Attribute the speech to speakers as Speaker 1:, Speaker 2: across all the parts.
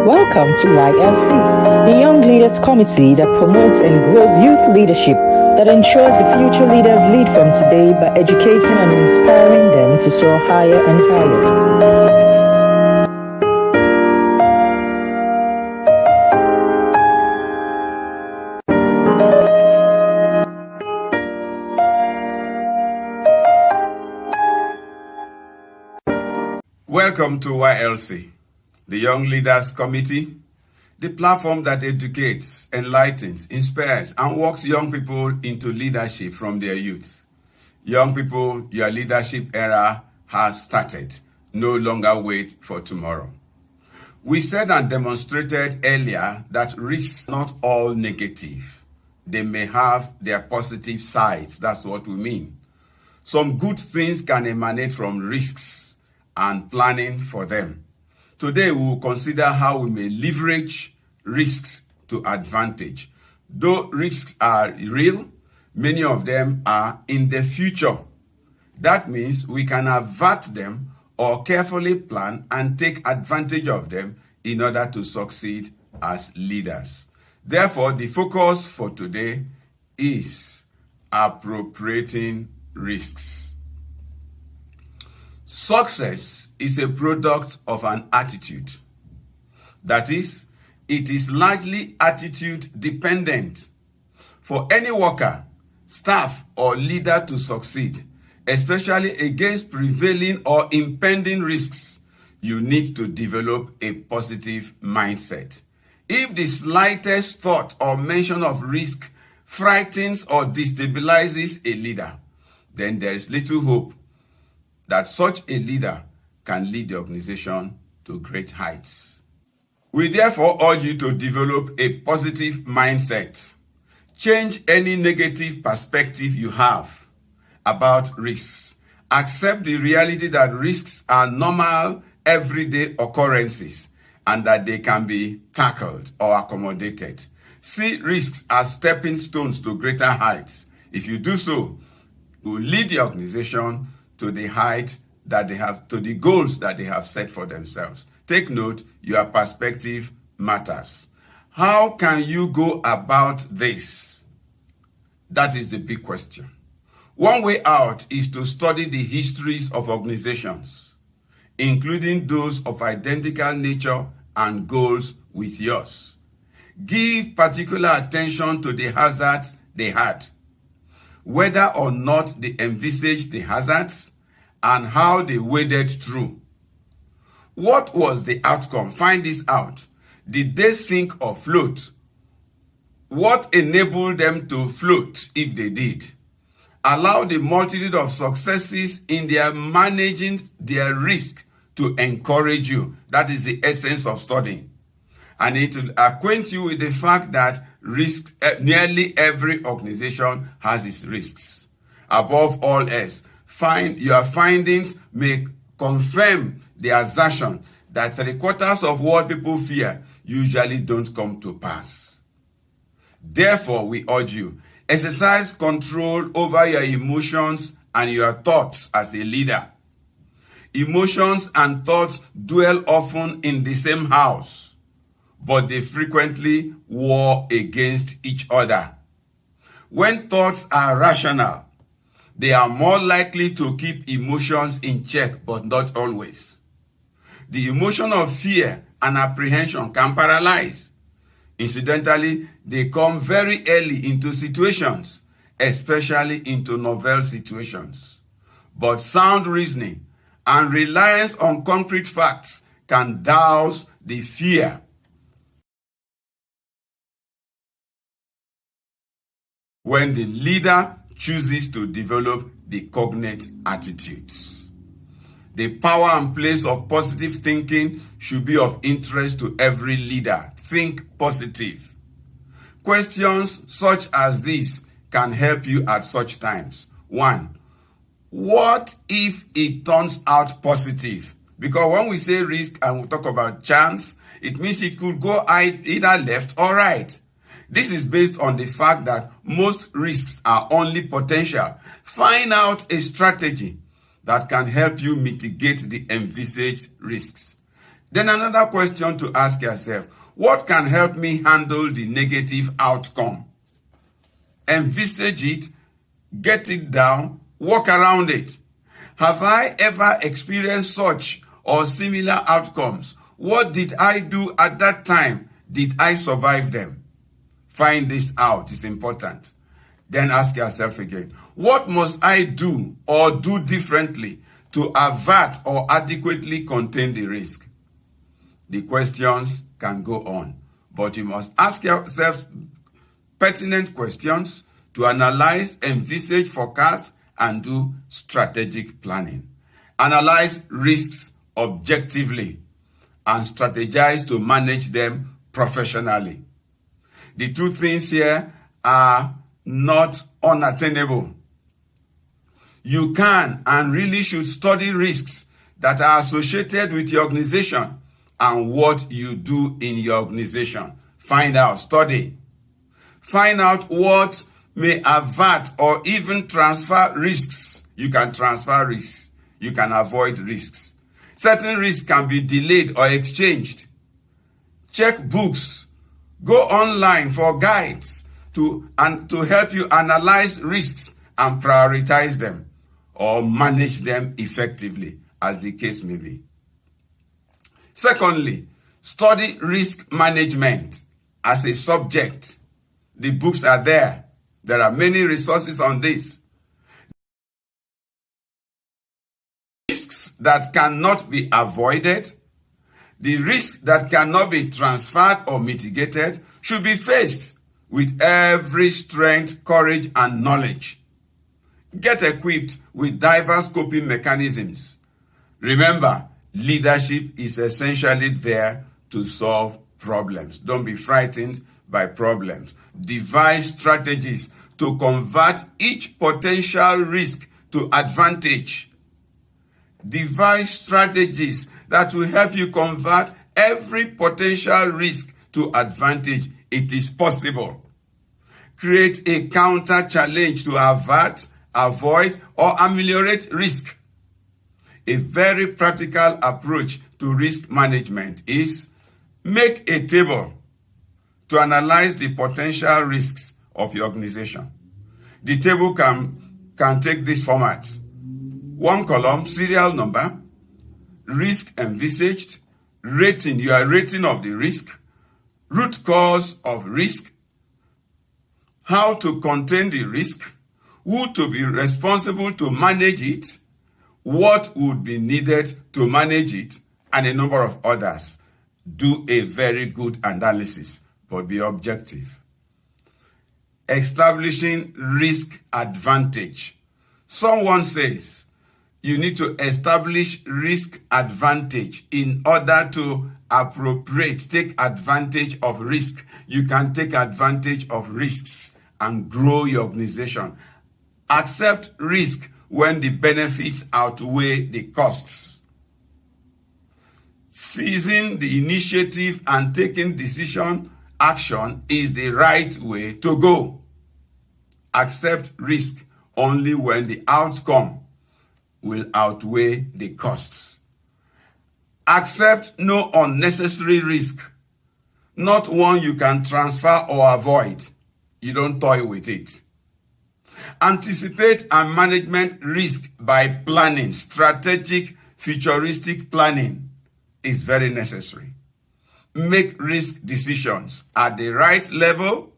Speaker 1: Welcome to YLC, the Young Leaders Committee that promotes and grows youth leadership, that ensures the future leaders lead from today by educating and inspiring them to soar higher and higher.
Speaker 2: Welcome to YLC, the Young Leaders Committee, the platform that educates, enlightens, inspires, and walks young people into leadership from their youth. Young people, your leadership era has started. No longer wait for tomorrow. We said and demonstrated earlier that risks are not all negative. They may have their positive sides. That's what we mean. Some good things can emanate from risks and planning for them. Today, we will consider how we may leverage risks to advantage. Though risks are real, many of them are in the future. That means we can avert them or carefully plan and take advantage of them in order to succeed as leaders. Therefore, the focus for today is appropriating risks. Success is a product of an attitude. That is, it is largely attitude dependent. For any worker, staff, or leader to succeed, especially against prevailing or impending risks, you need to develop a positive mindset. If the slightest thought or mention of risk frightens or destabilizes a leader, then there is little hope that such a leader can lead the organization to great heights. We therefore urge you to develop a positive mindset. Change any negative perspective you have about risks. Accept the reality that risks are normal, everyday occurrences and that they can be tackled or accommodated. See risks as stepping stones to greater heights. If you do so, you will lead the organization to the height that they have, to the goals that they have set for themselves. Take note, your perspective matters. How can you go about this? That is the big question. One way out is to study the histories of organizations, including those of identical nature and goals with yours. Give particular attention to the hazards they had, whether or not they envisaged the hazards, and how they waded through. What was the outcome? Find this out. Did they sink or float? What enabled them to float if they did? Allow the multitude of successes in their managing their risk to encourage you. That is the essence of studying. And it will acquaint you with the fact that risks, nearly every organization has its risks. Above all else, your findings may confirm the assertion that 3/4 of what people fear usually don't come to pass. Therefore, we urge you, exercise control over your emotions and your thoughts as a leader. Emotions and thoughts dwell often in the same house, but they frequently war against each other. When thoughts are rational, they are more likely to keep emotions in check, but not always. The emotion of fear and apprehension can paralyze. Incidentally, they come very early into situations, especially into novel situations. But sound reasoning and reliance on concrete facts can douse the fear. When the leader chooses to develop the cognate attitudes. The power and place of positive thinking should be of interest to every leader. Think positive. Questions such as these can help you at such times. 1. What if it turns out positive? Because when we say risk and we talk about chance, it means it could go either left or right. This is based on the fact that most risks are only potential. Find out a strategy that can help you mitigate the envisaged risks. Then another question to ask yourself, what can help me handle the negative outcome? Envisage it, get it down, work around it. Have I ever experienced such or similar outcomes? What did I do at that time? Did I survive them? Find this out. It's important. Then ask yourself again, what must I do or do differently to avert or adequately contain the risk? The questions can go on, but you must ask yourself pertinent questions to analyze, envisage, forecast, and do strategic planning. Analyze risks objectively and strategize to manage them professionally. The two things here are not unattainable. You can and really should study risks that are associated with your organization and what you do in your organization. Find out, study. Find out what may avert or even transfer risks. You can transfer risks. You can avoid risks. Certain risks can be delayed or exchanged. Check books. Go online for guides to help you analyze risks and prioritize them or manage them effectively, as the case may be. Secondly, study risk management as a subject. The books are there. There are many resources on this. Risks that cannot be avoided, the risks that cannot be transferred or mitigated should be faced with every strength, courage, and knowledge. Get equipped with diverse coping mechanisms. Remember, leadership is essentially there to solve problems. Don't be frightened by problems. Devise strategies to convert each potential risk to advantage. Devise strategies that will help you convert every potential risk to advantage. It is possible. Create a counter challenge to avert, avoid, or ameliorate risk. A very practical approach to risk management is make a table to analyze the potential risks of your organization. The table can take this format. One column, serial number, risk envisaged, rating, your rating of the risk, root cause of risk, how to contain the risk, who to be responsible to manage it, what would be needed to manage it, and a number of others. Do a very good analysis, but be objective. Establishing risk advantage. Someone says you need to establish risk advantage in order to take advantage of risk. You can take advantage of risks and grow your organization. Accept risk when the benefits outweigh the costs. Seizing the initiative and taking action is the right way to go. Accept risk only when the outcome will outweigh the costs. Accept no unnecessary risk, not one you can transfer or avoid. You don't toy with it. Anticipate and management risk by planning. Strategic, futuristic planning is very necessary. Make risk decisions at the right level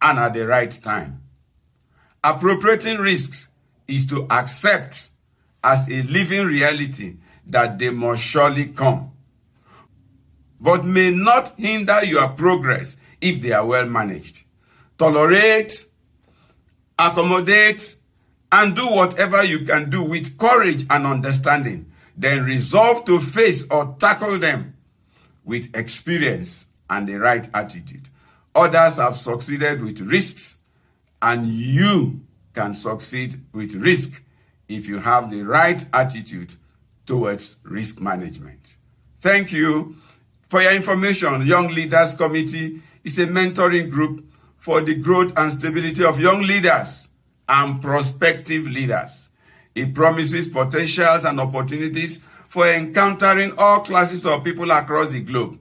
Speaker 2: and at the right time. Appropriating risks is to accept as a living reality that they must surely come, but may not hinder your progress if they are well managed. Tolerate, accommodate, and do whatever you can do with courage and understanding. Then resolve to face or tackle them with experience and the right attitude. Others have succeeded with risks, and you can succeed with risk if you have the right attitude towards risk management. Thank you. For your information, Young Leaders Committee is a mentoring group for the growth and stability of young leaders and prospective leaders. It promises potentials and opportunities for encountering all classes of people across the globe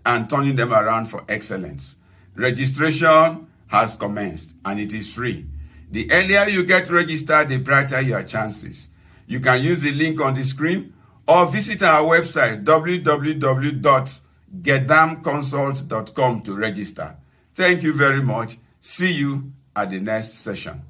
Speaker 2: and turning them around for excellence. Registration has commenced and it is free. The earlier you get registered, the brighter your chances. You can use the link on the screen or visit our website www.gedamconsult.com to register. Thank you very much. See you at the next session.